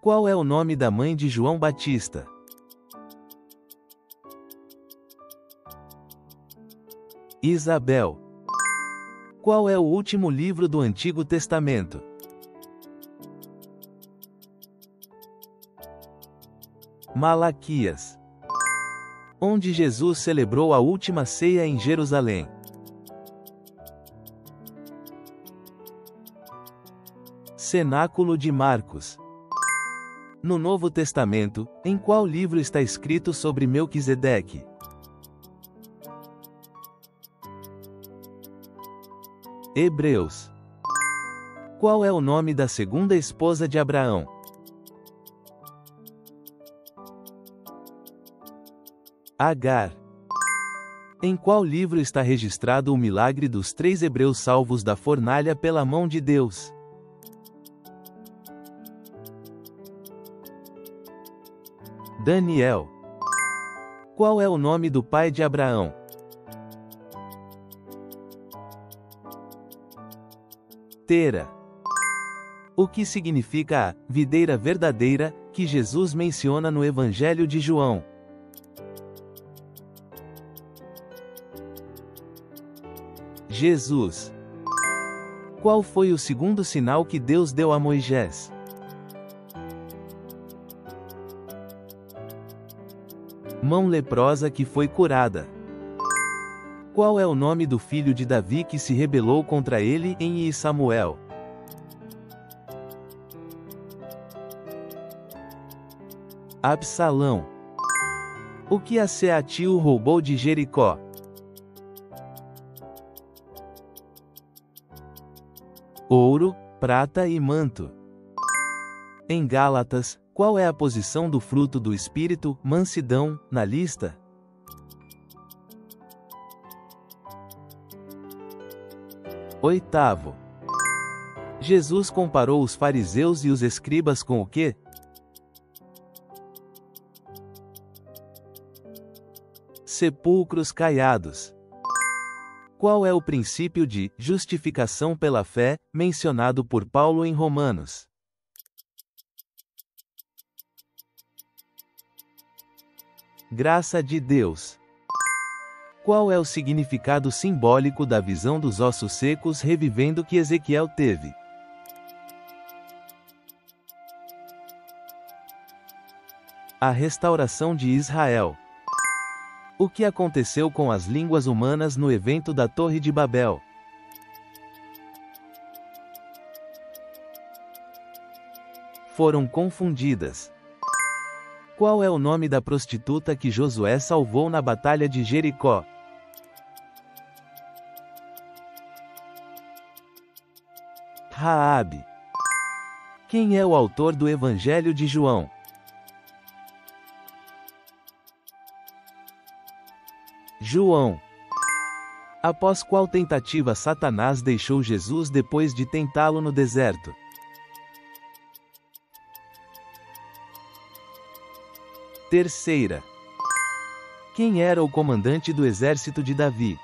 Qual é o nome da mãe de João Batista? Isabel. Qual é o último livro do Antigo Testamento? Malaquias. Onde Jesus celebrou a última ceia em Jerusalém? Cenáculo de Marcos. No Novo Testamento, em qual livro está escrito sobre Melquisedeque? Hebreus. Qual é o nome da segunda esposa de Abraão? Agar. Em qual livro está registrado o milagre dos 3 hebreus salvos da fornalha pela mão de Deus? Daniel. Qual é o nome do pai de Abraão? Tera. O que significa a videira verdadeira que Jesus menciona no Evangelho de João? Jesus. Qual foi o segundo sinal que Deus deu a Moisés? Mão leprosa que foi curada. Qual é o nome do filho de Davi que se rebelou contra ele em Samuel? Absalão. O que a Seatil roubou de Jericó? Ouro, prata e manto. Em Gálatas, qual é a posição do fruto do Espírito, mansidão, na lista? Oitavo. Jesus comparou os fariseus e os escribas com o quê? Sepulcros caiados. Qual é o princípio de justificação pela fé, mencionado por Paulo em Romanos? Graça de Deus. Qual é o significado simbólico da visão dos ossos secos revivendo que Ezequiel teve? A restauração de Israel. O que aconteceu com as línguas humanas no evento da Torre de Babel? Foram confundidas. Qual é o nome da prostituta que Josué salvou na Batalha de Jericó? Raabe. Quem é o autor do Evangelho de João? João. Após qual tentativa Satanás deixou Jesus depois de tentá-lo no deserto? Terceira. Quem era o comandante do exército de Davi?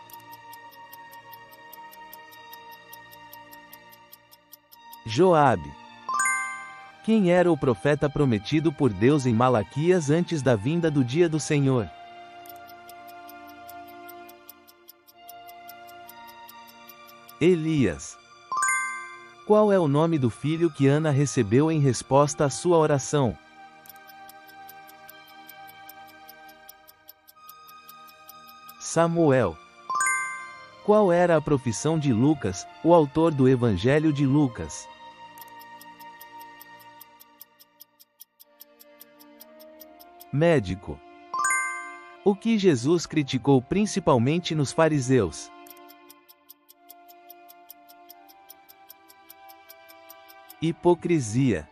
Joabe. Quem era o profeta prometido por Deus em Malaquias antes da vinda do dia do Senhor? Elias. Qual é o nome do filho que Ana recebeu em resposta à sua oração? Samuel. Qual era a profissão de Lucas, o autor do Evangelho de Lucas? Médico. O que Jesus criticou principalmente nos fariseus? Hipocrisia.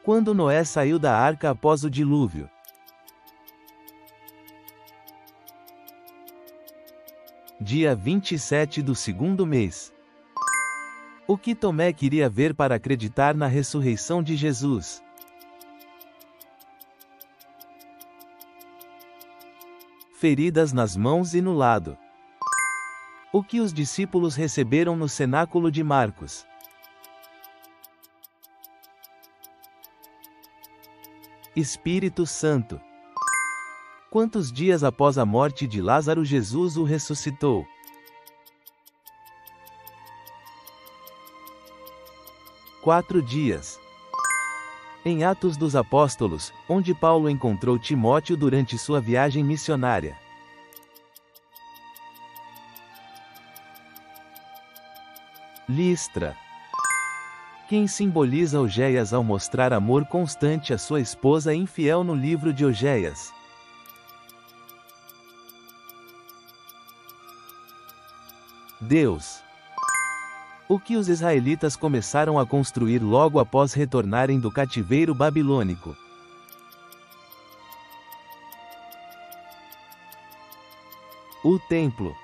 Quando Noé saiu da arca após o dilúvio? Dia 27 do segundo mês. O que Tomé queria ver para acreditar na ressurreição de Jesus? Feridas nas mãos e no lado. O que os discípulos receberam no cenáculo de Marcos? Espírito Santo. Quantos dias após a morte de Lázaro Jesus o ressuscitou? 4 dias. Em Atos dos Apóstolos, onde Paulo encontrou Timóteo durante sua viagem missionária. Listra. Quem simboliza Ogéias ao mostrar amor constante à sua esposa infiel no livro de Ogéias? Deus. O que os israelitas começaram a construir logo após retornarem do cativeiro babilônico? O templo.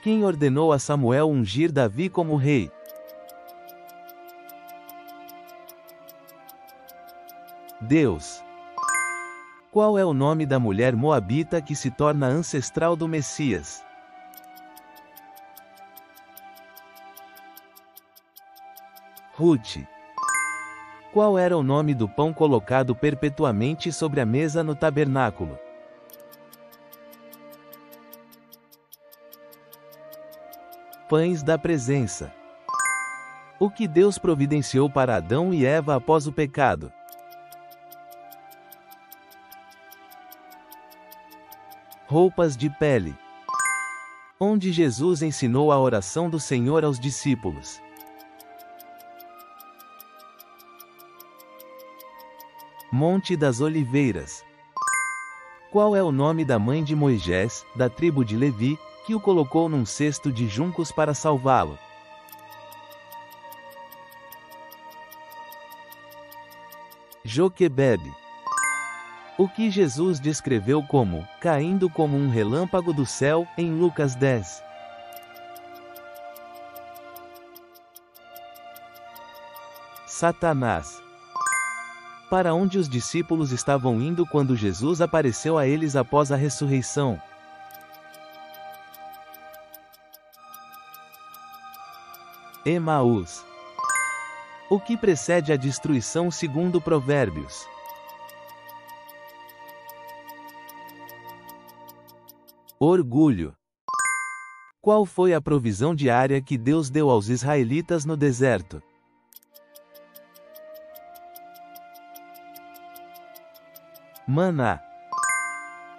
Quem ordenou a Samuel ungir Davi como rei? Deus. Qual é o nome da mulher moabita que se torna ancestral do Messias? Ruth. Qual era o nome do pão colocado perpetuamente sobre a mesa no tabernáculo? Pães da presença. O que Deus providenciou para Adão e Eva após o pecado? Roupas de pele. Onde Jesus ensinou a oração do Senhor aos discípulos? Monte das Oliveiras. Qual é o nome da mãe de Moisés, da tribo de Levi, que o colocou num cesto de juncos para salvá-lo? Joquebebe. O que Jesus descreveu como caindo como um relâmpago do céu, em Lucas 10. Satanás. Para onde os discípulos estavam indo quando Jesus apareceu a eles após a ressurreição? Emaús. O que precede a destruição segundo Provérbios? Orgulho. Qual foi a provisão diária que Deus deu aos israelitas no deserto? Maná.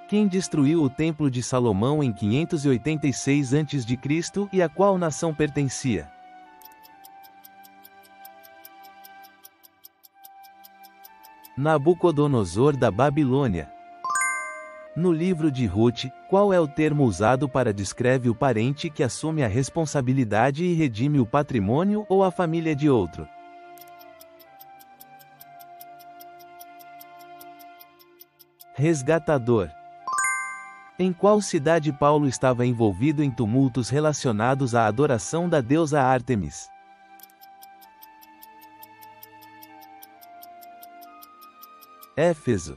Quem destruiu o templo de Salomão em 586 a.C. e a qual nação pertencia? Nabucodonosor da Babilônia. No livro de Ruth, qual é o termo usado para descreve o parente que assume a responsabilidade e redime o patrimônio ou a família de outro? Resgatador. Em qual cidade Paulo estava envolvido em tumultos relacionados à adoração da deusa Ártemis? Éfeso.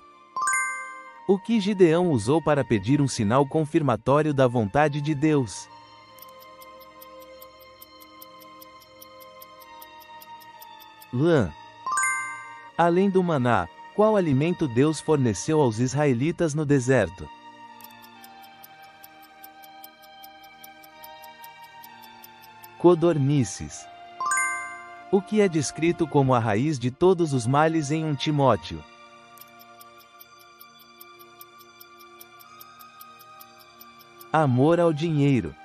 O que Gideão usou para pedir um sinal confirmatório da vontade de Deus? Lã. Além do maná, qual alimento Deus forneceu aos israelitas no deserto? Codornices. O que é descrito como a raiz de todos os males em 1 Timóteo? Amor ao dinheiro.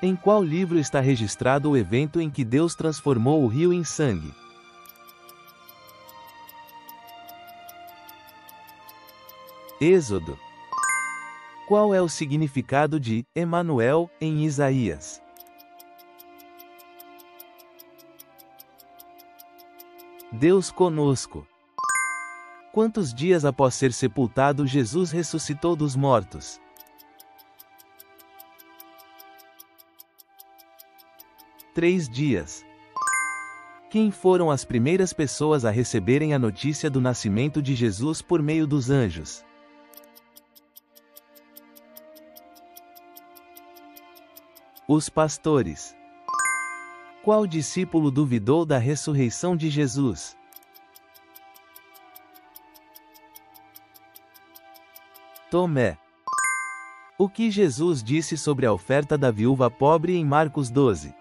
Em qual livro está registrado o evento em que Deus transformou o rio em sangue? Êxodo. Qual é o significado de Emanuel em Isaías? Deus conosco. Quantos dias após ser sepultado Jesus ressuscitou dos mortos? 3 dias. Quem foram as primeiras pessoas a receberem a notícia do nascimento de Jesus por meio dos anjos? Os pastores. Qual discípulo duvidou da ressurreição de Jesus? Tomé. O que Jesus disse sobre a oferta da viúva pobre em Marcos 12?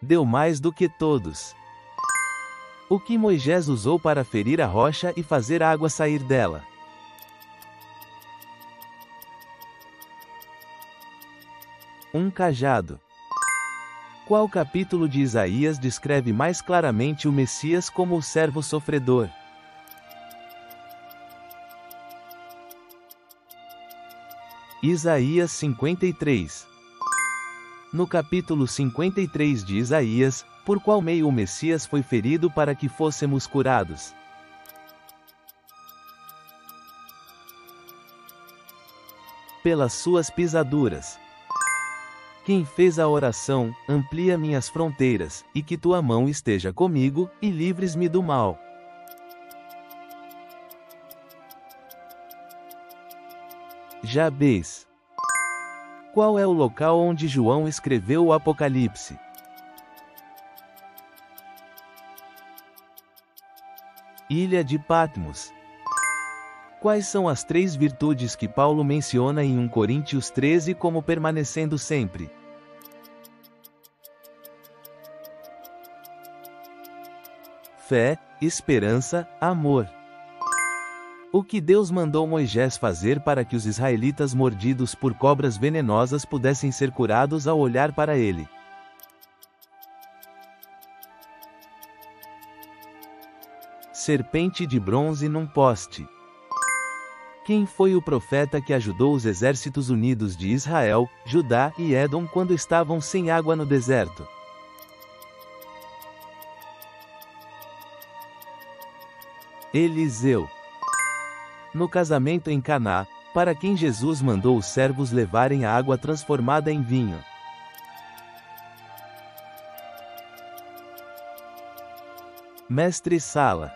Deu mais do que todos. O que Moisés usou para ferir a rocha e fazer a água sair dela? Um cajado. Qual capítulo de Isaías descreve mais claramente o Messias como o servo sofredor? Isaías 53. No capítulo 53 de Isaías, por qual meio o Messias foi ferido para que fôssemos curados? Pelas suas pisaduras. Quem fez a oração, amplia minhas fronteiras, e que tua mão esteja comigo, e livres-me do mal. Jabez. Qual é o local onde João escreveu o Apocalipse? Ilha de Patmos. Quais são as 3 virtudes que Paulo menciona em 1 Coríntios 13 como permanecendo sempre? Fé, esperança, amor. O que Deus mandou Moisés fazer para que os israelitas mordidos por cobras venenosas pudessem ser curados ao olhar para ele? Serpente de bronze num poste. Quem foi o profeta que ajudou os exércitos unidos de Israel, Judá e Édom quando estavam sem água no deserto? Eliseu. No casamento em Caná, para quem Jesus mandou os servos levarem a água transformada em vinho? Mestre Sala.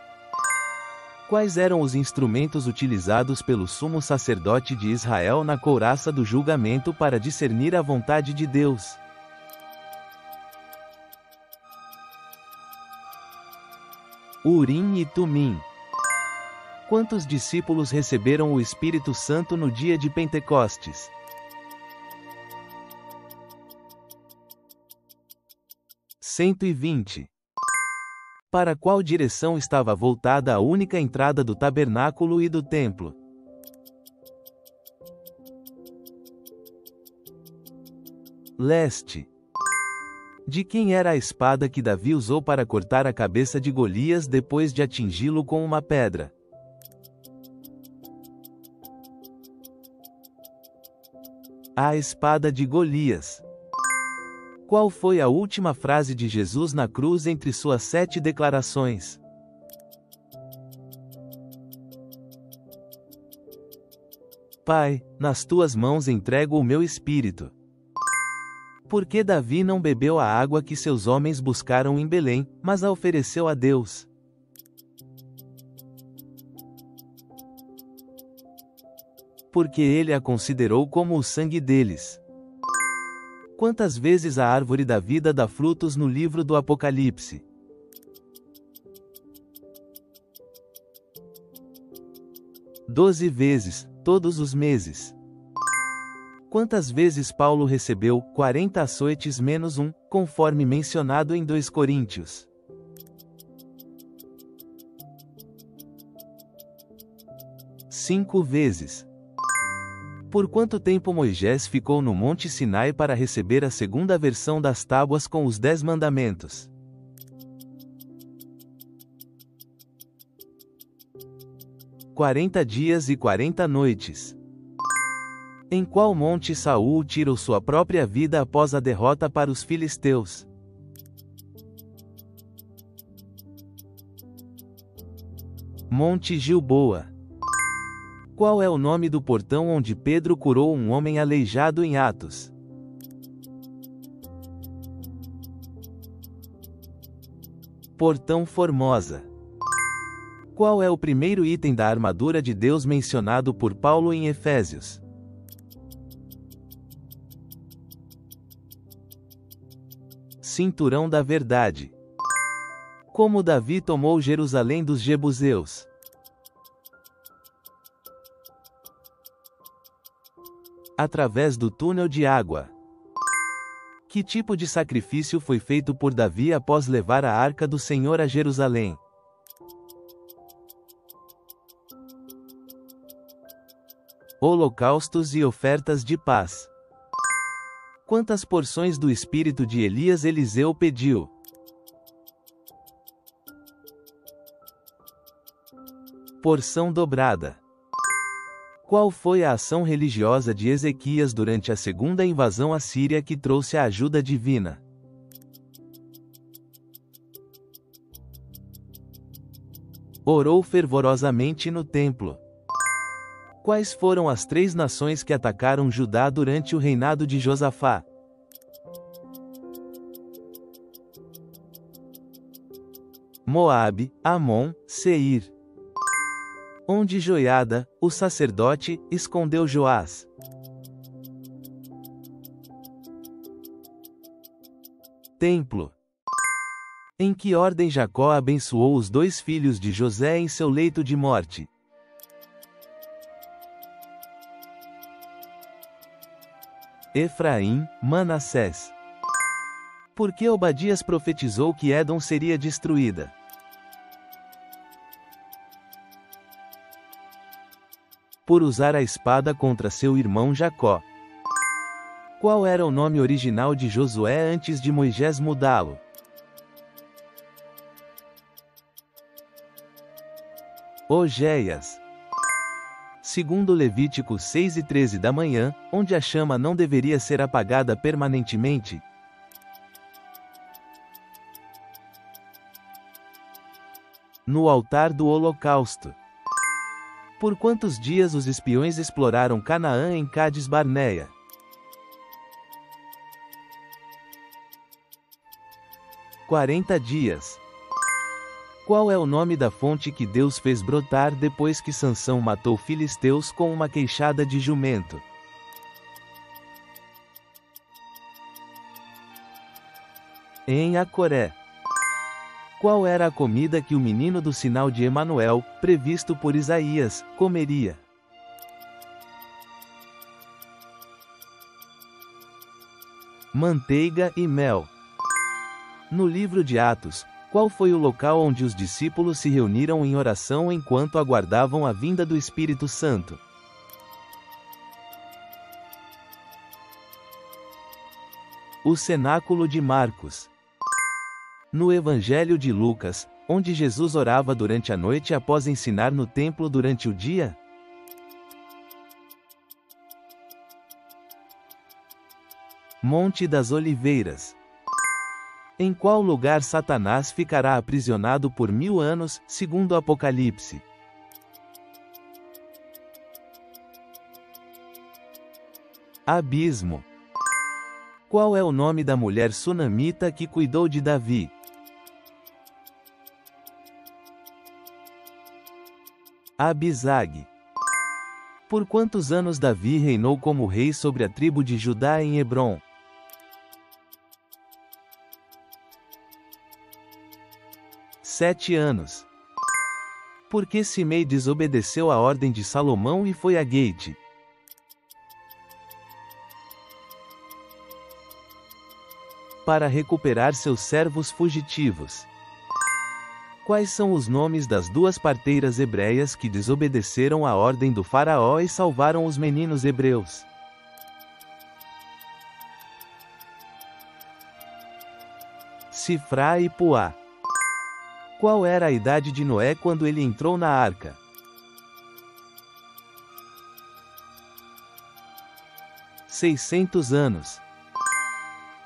Quais eram os instrumentos utilizados pelo sumo sacerdote de Israel na couraça do julgamento para discernir a vontade de Deus? Urim e Tumim. Quantos discípulos receberam o Espírito Santo no dia de Pentecostes? 120. Para qual direção estava voltada a única entrada do tabernáculo e do templo? Leste. De quem era a espada que Davi usou para cortar a cabeça de Golias depois de atingi-lo com uma pedra? A espada de Golias. Qual foi a última frase de Jesus na cruz entre suas 7 declarações? Pai, nas tuas mãos entrego o meu espírito. Por que Davi não bebeu a água que seus homens buscaram em Belém, mas a ofereceu a Deus? Porque ele a considerou como o sangue deles. Quantas vezes a árvore da vida dá frutos no livro do Apocalipse? 12 vezes, todos os meses. Quantas vezes Paulo recebeu 40 açoites menos 1, conforme mencionado em 2 Coríntios? 5 vezes. Por quanto tempo Moisés ficou no Monte Sinai para receber a segunda versão das tábuas com os 10 mandamentos? 40 dias e 40 noites. Em qual monte Saul tirou sua própria vida após a derrota para os filisteus? Monte Gilboa. Qual é o nome do portão onde Pedro curou um homem aleijado em Atos? Portão Formosa. Qual é o primeiro item da armadura de Deus mencionado por Paulo em Efésios? Cinturão da Verdade. Como Davi tomou Jerusalém dos jebuseus. Através do túnel de água. Que tipo de sacrifício foi feito por Davi após levar a arca do Senhor a Jerusalém? Holocaustos e ofertas de paz. Quantas porções do espírito de Elias Eliseu pediu? Porção dobrada. Qual foi a ação religiosa de Ezequias durante a segunda invasão assíria que trouxe a ajuda divina? Orou fervorosamente no templo. Quais foram as 3 nações que atacaram Judá durante o reinado de Josafá? Moabe, Amon, Seir. Onde Joiada, o sacerdote, escondeu Joás? Templo. Em que ordem Jacó abençoou os 2 filhos de José em seu leito de morte? Efraim, Manassés. Por que Obadias profetizou que Édom seria destruída? Por usar a espada contra seu irmão Jacó. Qual era o nome original de Josué antes de Moisés mudá-lo? Ogéias. Segundo Levítico 6:13 da manhã, onde a chama não deveria ser apagada permanentemente? No altar do holocausto. Por quantos dias os espiões exploraram Canaã em Cádiz Barneia? 40 dias. Qual é o nome da fonte que Deus fez brotar depois que Sansão matou filisteus com uma queixada de jumento? Em Acoré. Qual era a comida que o menino do sinal de Emanuel, previsto por Isaías, comeria? Manteiga e mel. No livro de Atos, qual foi o local onde os discípulos se reuniram em oração enquanto aguardavam a vinda do Espírito Santo? O cenáculo de Marcos. No Evangelho de Lucas, onde Jesus orava durante a noite após ensinar no templo durante o dia? Monte das Oliveiras. Em qual lugar Satanás ficará aprisionado por 1000 anos, segundo Apocalipse? Abismo. Qual é o nome da mulher sunamita que cuidou de Davi? Abisag. Por quantos anos Davi reinou como rei sobre a tribo de Judá em Hebrom? 7 anos. Por que Simei desobedeceu a ordem de Salomão e foi a Gate? Para recuperar seus servos fugitivos. Quais são os nomes das 2 parteiras hebreias que desobedeceram a ordem do faraó e salvaram os meninos hebreus? Sifrá e Puá. Qual era a idade de Noé quando ele entrou na arca? 600 anos.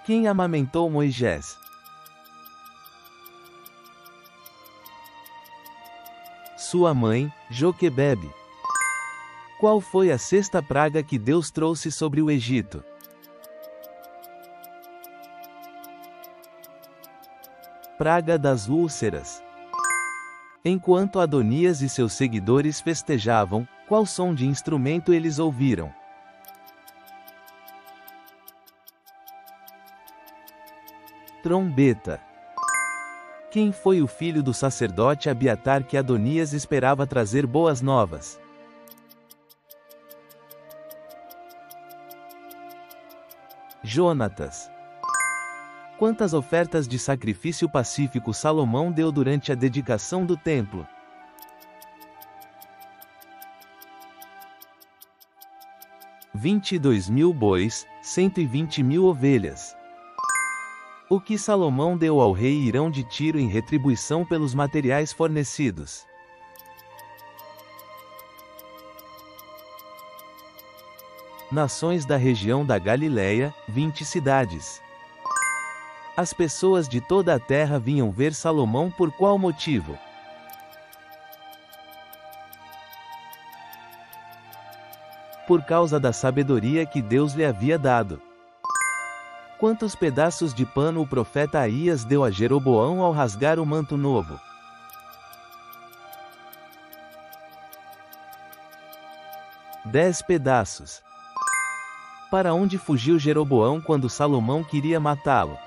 Quem amamentou Moisés? Sua mãe, Joquebebe. Qual foi a 6ª praga que Deus trouxe sobre o Egito? Praga das úlceras. Enquanto Adonias e seus seguidores festejavam, qual som de instrumento eles ouviram? Trombeta. Quem foi o filho do sacerdote Abiatar que Adonias esperava trazer boas novas? Jonatas. Quantas ofertas de sacrifício pacífico Salomão deu durante a dedicação do templo? 22.000 bois, 120.000 ovelhas. O que Salomão deu ao rei Hirão de Tiro em retribuição pelos materiais fornecidos? Nações da região da Galileia, 20 cidades. As pessoas de toda a terra vinham ver Salomão por qual motivo? Por causa da sabedoria que Deus lhe havia dado. Quantos pedaços de pano o profeta Aías deu a Jeroboão ao rasgar o manto novo? 10 pedaços. Para onde fugiu Jeroboão quando Salomão queria matá-lo?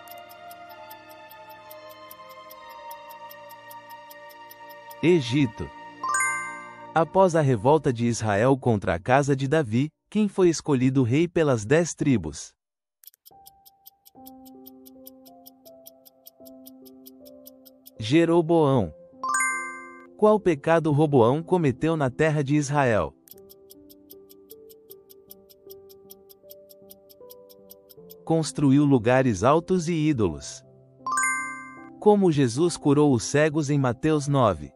Egito. Após a revolta de Israel contra a casa de Davi, quem foi escolhido rei pelas 10 tribos? Jeroboão. Qual pecado Roboão cometeu na terra de Israel? Construiu lugares altos e ídolos. Como Jesus curou os cegos em Mateus 9?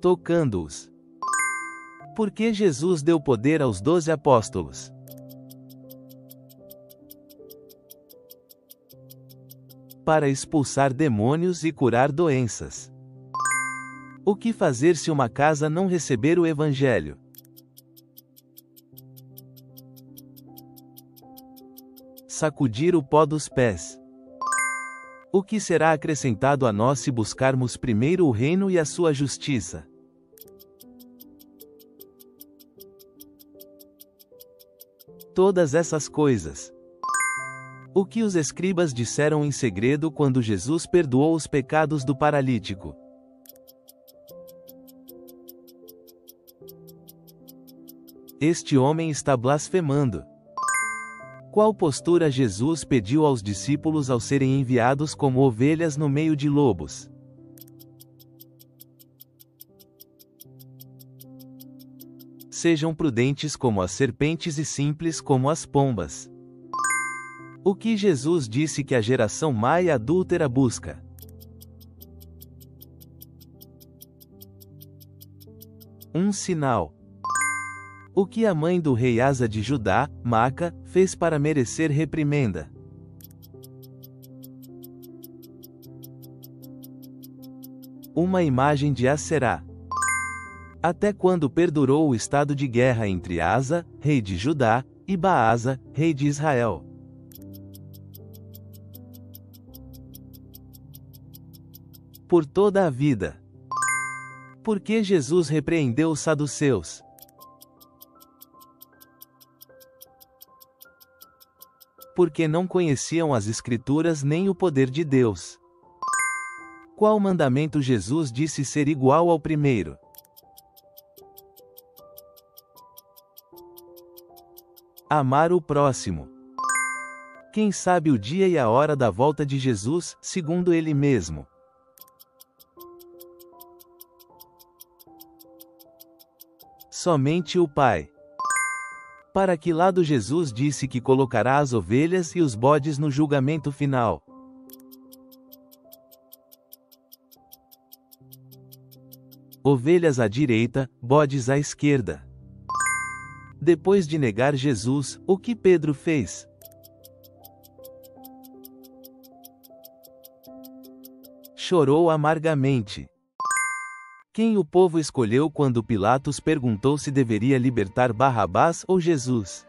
Tocando-os. Por que Jesus deu poder aos 12 apóstolos? Para expulsar demônios e curar doenças. O que fazer se uma casa não receber o Evangelho? Sacudir o pó dos pés. O que será acrescentado a nós se buscarmos primeiro o reino e a sua justiça? Todas essas coisas. O que os escribas disseram em segredo quando Jesus perdoou os pecados do paralítico? Este homem está blasfemando. Qual postura Jesus pediu aos discípulos ao serem enviados como ovelhas no meio de lobos? Sejam prudentes como as serpentes e simples como as pombas. O que Jesus disse que a geração má e adúltera busca? Um sinal. O que a mãe do rei Asa de Judá, Maca, fez para merecer reprimenda? Uma imagem de Aserá. Até quando perdurou o estado de guerra entre Asa, rei de Judá, e Baasa, rei de Israel? Por toda a vida. Por que Jesus repreendeu os saduceus? Porque não conheciam as Escrituras nem o poder de Deus. Qual mandamento Jesus disse ser igual ao primeiro? Amar o próximo. Quem sabe o dia e a hora da volta de Jesus, segundo ele mesmo? Somente o Pai. Para que lado Jesus disse que colocará as ovelhas e os bodes no julgamento final? Ovelhas à direita, bodes à esquerda. Depois de negar Jesus, o que Pedro fez? Chorou amargamente. Quem o povo escolheu quando Pilatos perguntou se deveria libertar Barrabás ou Jesus?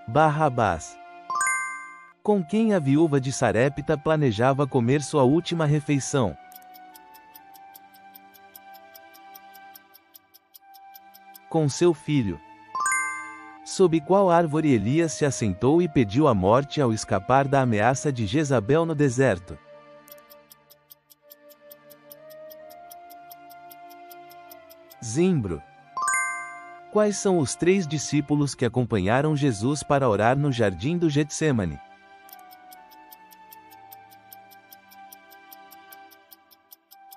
Barrabás. Com quem a viúva de Sarepta planejava comer sua última refeição? Com seu filho. Sob qual árvore Elias se assentou e pediu a morte ao escapar da ameaça de Jezabel no deserto? Zimbro. Quais são os 3 discípulos que acompanharam Jesus para orar no jardim do Getsêmani?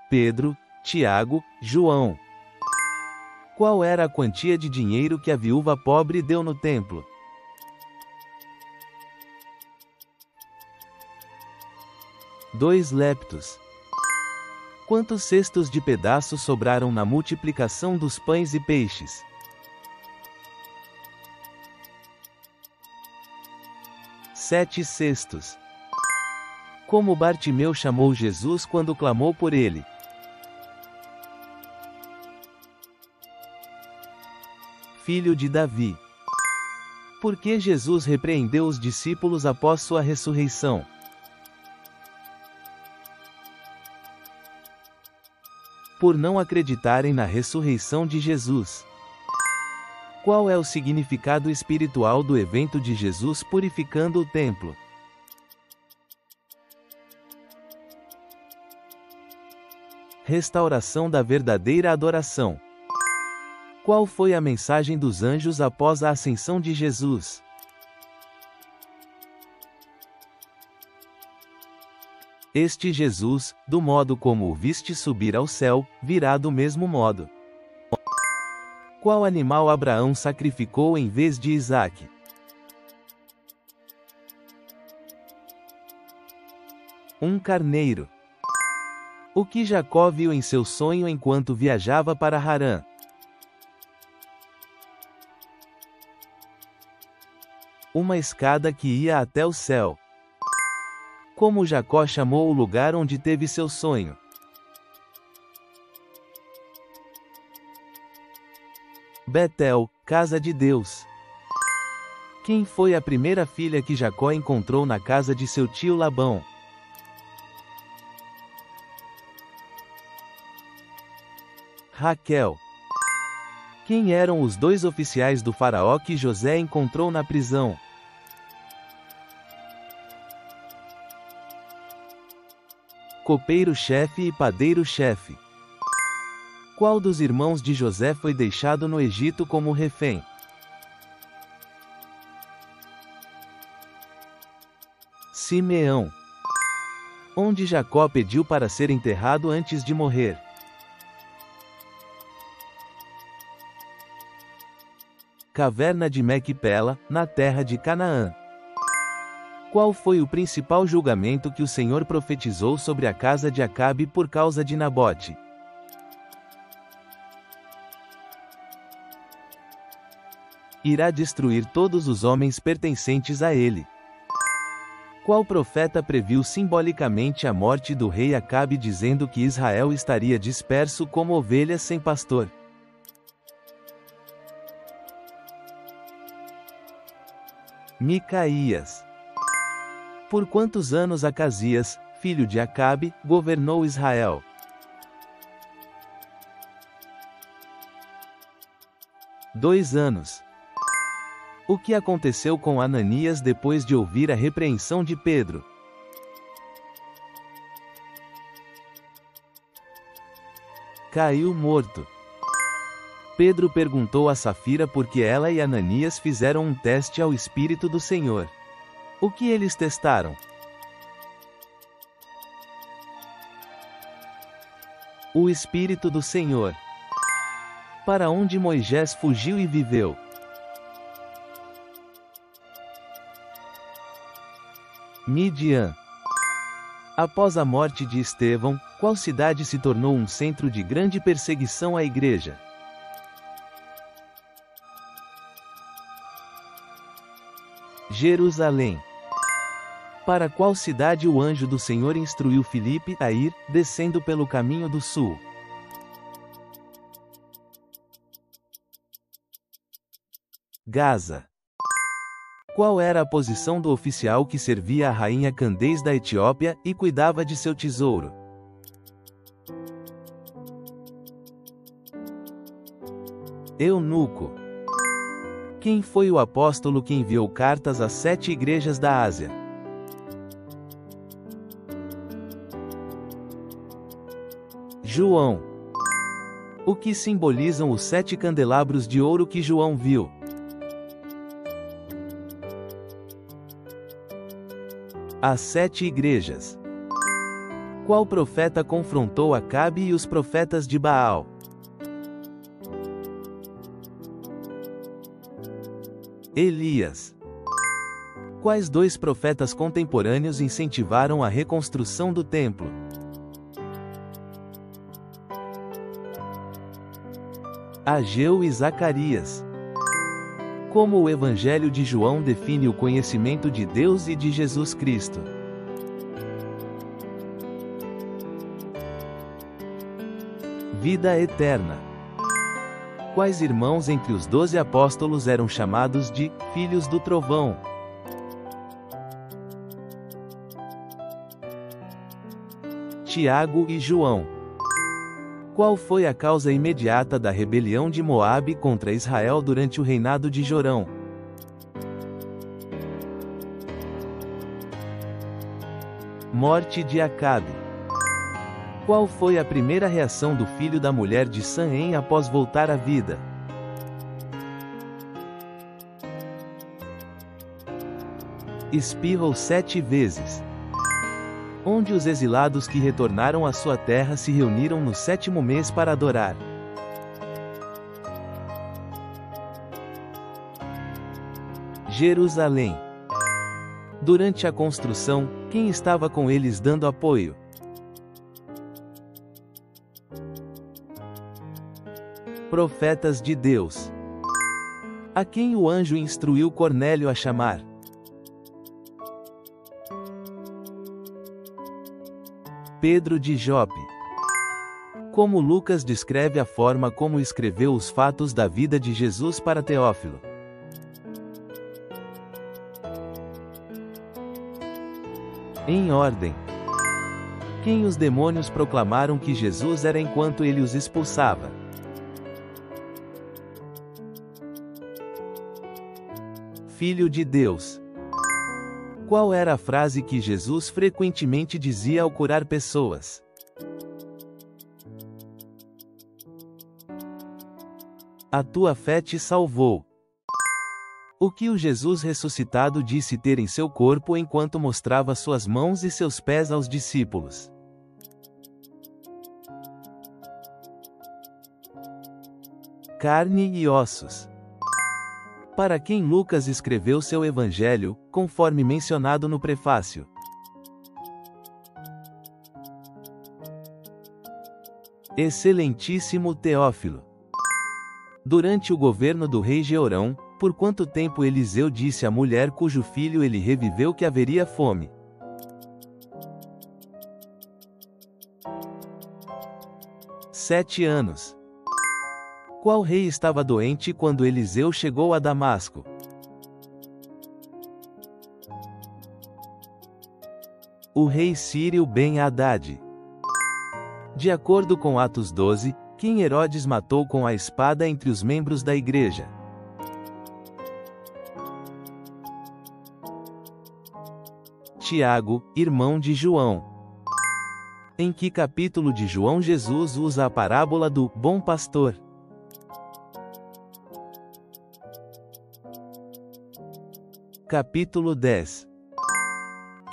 Pedro, Tiago, João. Qual era a quantia de dinheiro que a viúva pobre deu no templo? Dois leptos. Quantos cestos de pedaços sobraram na multiplicação dos pães e peixes? 7 cestos. Como Bartimeu chamou Jesus quando clamou por ele? Filho de Davi. Por que Jesus repreendeu os discípulos após sua ressurreição? Por não acreditarem na ressurreição de Jesus. Qual é o significado espiritual do evento de Jesus purificando o templo? Restauração da verdadeira adoração. Qual foi a mensagem dos anjos após a ascensão de Jesus? Este Jesus, do modo como o viste subir ao céu, virá do mesmo modo. Qual animal Abraão sacrificou em vez de Isaque? Um carneiro. O que Jacó viu em seu sonho enquanto viajava para Harã? Uma escada que ia até o céu. Como Jacó chamou o lugar onde teve seu sonho? Betel, casa de Deus. Quem foi a primeira filha que Jacó encontrou na casa de seu tio Labão? Raquel. Quem eram os 2 oficiais do faraó que José encontrou na prisão? Copeiro-chefe e padeiro-chefe. Qual dos irmãos de José foi deixado no Egito como refém? Simeão. Onde Jacó pediu para ser enterrado antes de morrer? Caverna de Mequipela, na terra de Canaã. Qual foi o principal julgamento que o Senhor profetizou sobre a casa de Acabe por causa de Nabote? Irá destruir todos os homens pertencentes a ele. Qual profeta previu simbolicamente a morte do rei Acabe dizendo que Israel estaria disperso como ovelhas sem pastor? Micaías. Por quantos anos Acasias, filho de Acabe, governou Israel? 2 anos. O que aconteceu com Ananias depois de ouvir a repreensão de Pedro? Caiu morto. Pedro perguntou a Safira por que ela e Ananias fizeram um teste ao Espírito do Senhor. O que eles testaram? O Espírito do Senhor. Para onde Moisés fugiu e viveu? Midian. Após a morte de Estevão, qual cidade se tornou um centro de grande perseguição à igreja? Jerusalém. Para qual cidade o anjo do Senhor instruiu Filipe a ir, descendo pelo caminho do sul? Gaza. Qual era a posição do oficial que servia a rainha Candês da Etiópia e cuidava de seu tesouro? Eunuco. Quem foi o apóstolo que enviou cartas às 7 igrejas da Ásia? João. O que simbolizam os 7 candelabros de ouro que João viu? As 7 igrejas. Qual profeta confrontou Acabe e os profetas de Baal? Elias. Quais 2 profetas contemporâneos incentivaram a reconstrução do templo? Ageu e Zacarias. Como o Evangelho de João define o conhecimento de Deus e de Jesus Cristo? Vida eterna. Quais irmãos entre os 12 apóstolos eram chamados de filhos do trovão? Tiago e João. Qual foi a causa imediata da rebelião de Moabe contra Israel durante o reinado de Jorão? Morte de Acabe. Qual foi a primeira reação do filho da mulher de Sanaém após voltar à vida? Espirrou 7 vezes. Onde os exilados que retornaram à sua terra se reuniram no 7º mês para adorar? Jerusalém. Durante a construção, quem estava com eles dando apoio? Profetas de Deus. A quem o anjo instruiu Cornélio a chamar? Pedro de Jope. Como Lucas descreve a forma como escreveu os fatos da vida de Jesus para Teófilo? Em ordem. Quem os demônios proclamaram que Jesus era enquanto ele os expulsava? Filho de Deus. Qual era a frase que Jesus frequentemente dizia ao curar pessoas? A tua fé te salvou. O que o Jesus ressuscitado disse ter em seu corpo enquanto mostrava suas mãos e seus pés aos discípulos? Carne e ossos. Para quem Lucas escreveu seu evangelho, conforme mencionado no prefácio? Excelentíssimo Teófilo. Durante o governo do rei Jeorão, por quanto tempo Eliseu disse à mulher cujo filho ele reviveu que haveria fome? 7 anos. Qual rei estava doente quando Eliseu chegou a Damasco? O rei Sírio Ben-Hadad. De acordo com Atos 12, quem Herodes matou com a espada entre os membros da igreja? Tiago, irmão de João. Em que capítulo de João Jesus usa a parábola do bom pastor? Capítulo 10.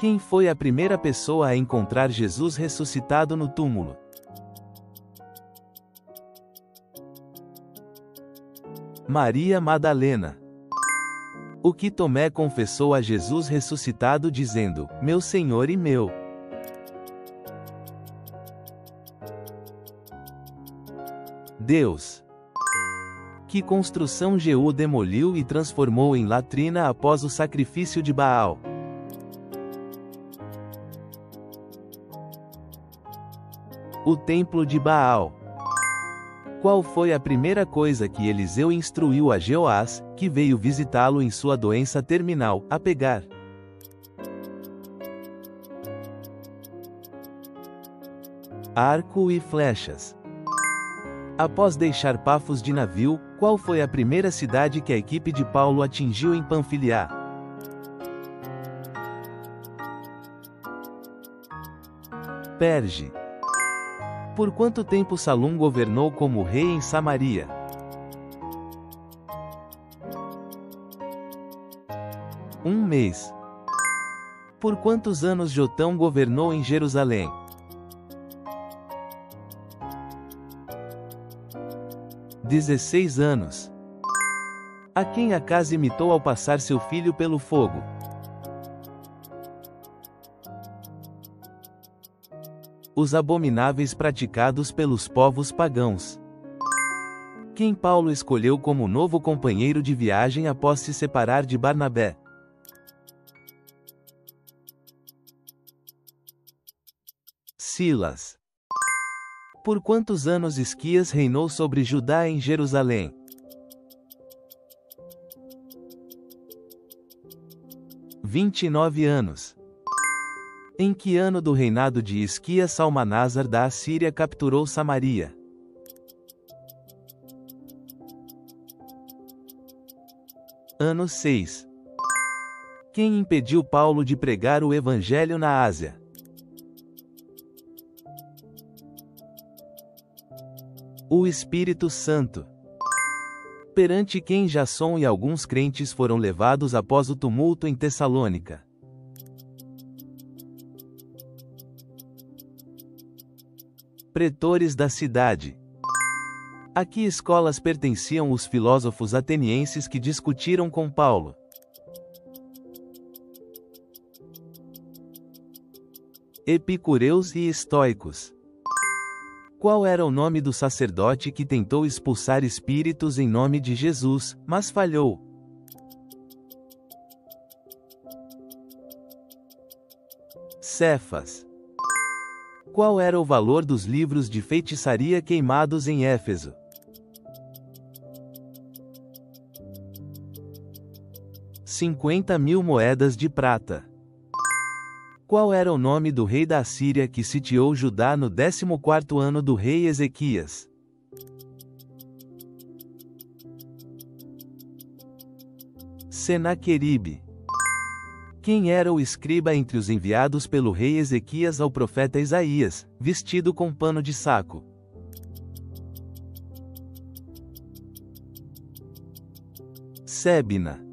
Quem foi a primeira pessoa a encontrar Jesus ressuscitado no túmulo? Maria Madalena. O que Tomé confessou a Jesus ressuscitado dizendo, meu Senhor e meu? Deus. Que construção Jeú demoliu e transformou em latrina após o sacrifício de Baal? O templo de Baal. Qual foi a primeira coisa que Eliseu instruiu a Jeoás, que veio visitá-lo em sua doença terminal, a pegar? Arco e flechas. Após deixar Pafos de navio, qual foi a primeira cidade que a equipe de Paulo atingiu em Panfilia? Perge. Por quanto tempo Salum governou como rei em Samaria? Um mês. Por quantos anos Jotão governou em Jerusalém? 16 anos. A quem Acaz imitou ao passar seu filho pelo fogo? Os abomináveis praticados pelos povos pagãos. Quem Paulo escolheu como novo companheiro de viagem após se separar de Barnabé? Silas. Por quantos anos Esquias reinou sobre Judá em Jerusalém? 29 anos. Em que ano do reinado de Esquias Salmanásar da Assíria capturou Samaria? Ano 6. Quem impediu Paulo de pregar o Evangelho na Ásia? O Espírito Santo. Perante quem Jasson e alguns crentes foram levados após o tumulto em Tessalônica? Pretores da cidade. A que escolas pertenciam os filósofos atenienses que discutiram com Paulo? Epicureus e estoicos. Qual era o nome do sacerdote que tentou expulsar espíritos em nome de Jesus, mas falhou? Cefas. Qual era o valor dos livros de feitiçaria queimados em Éfeso? 50.000 moedas de prata. Qual era o nome do rei da Assíria que sitiou Judá no 14º ano do rei Ezequias? Senaqueribe. Quem era o escriba entre os enviados pelo rei Ezequias ao profeta Isaías, vestido com pano de saco? Sébina.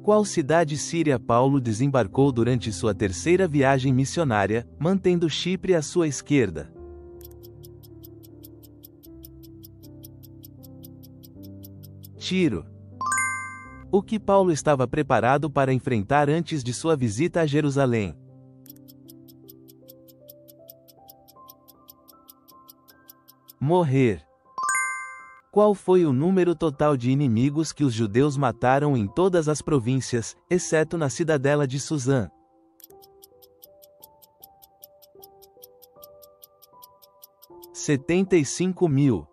Qual cidade síria Paulo desembarcou durante sua terceira viagem missionária, mantendo Chipre à sua esquerda? Tiro. O que Paulo estava preparado para enfrentar antes de sua visita a Jerusalém? Morrer. Qual foi o número total de inimigos que os judeus mataram em todas as províncias, exceto na cidadela de Suzã? 75.000.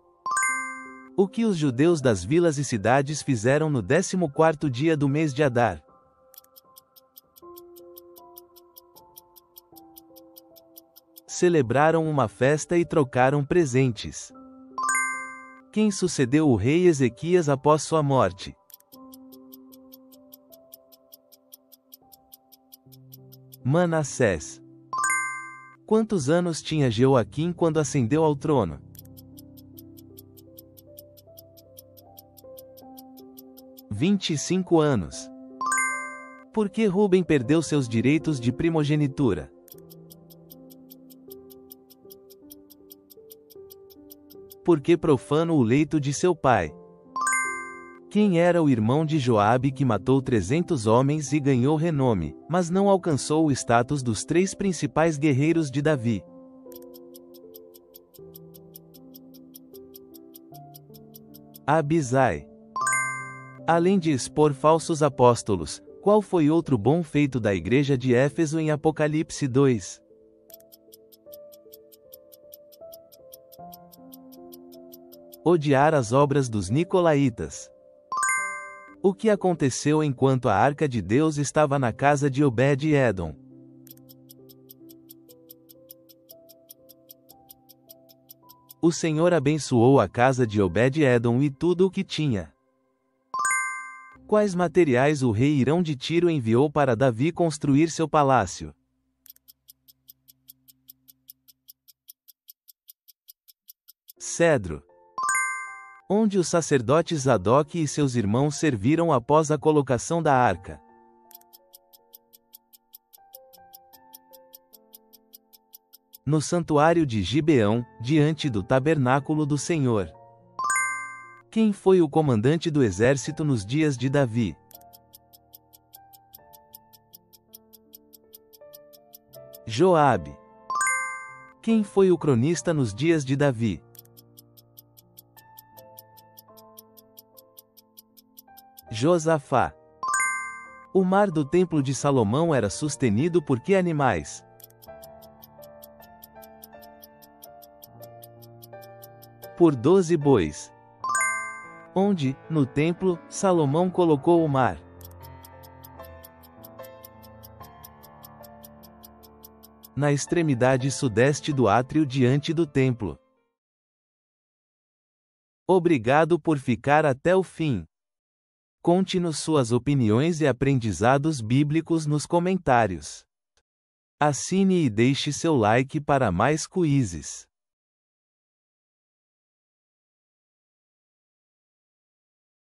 O que os judeus das vilas e cidades fizeram no 14º dia do mês de Adar? Celebraram uma festa e trocaram presentes. Quem sucedeu o rei Ezequias após sua morte? Manassés. Quantos anos tinha Jeoaquim quando ascendeu ao trono? 25 anos. Por que Rubem perdeu seus direitos de primogenitura? Porque profanou o leito de seu pai. Quem era o irmão de Joabe que matou 300 homens e ganhou renome, mas não alcançou o status dos 3 principais guerreiros de Davi? Abisai. Além de expor falsos apóstolos, qual foi outro bom feito da igreja de Éfeso em Apocalipse 2? Odiar as obras dos nicolaítas. O que aconteceu enquanto a arca de Deus estava na casa de Obed-Edom? O Senhor abençoou a casa de Obed-Edom e tudo o que tinha. Quais materiais o rei Hirão de Tiro enviou para Davi construir seu palácio? Cedro. Onde os sacerdotes Zadok e seus irmãos serviram após a colocação da arca? No santuário de Gibeão, diante do tabernáculo do Senhor. Quem foi o comandante do exército nos dias de Davi? Joabe. Quem foi o cronista nos dias de Davi? Josafá. O mar do templo de Salomão era sustenido por que animais? Por 12 bois. Onde, no templo, Salomão colocou o mar? Na extremidade sudeste do átrio diante do templo. Obrigado por ficar até o fim. Conte-nos suas opiniões e aprendizados bíblicos nos comentários. Assine e deixe seu like para mais quizzes.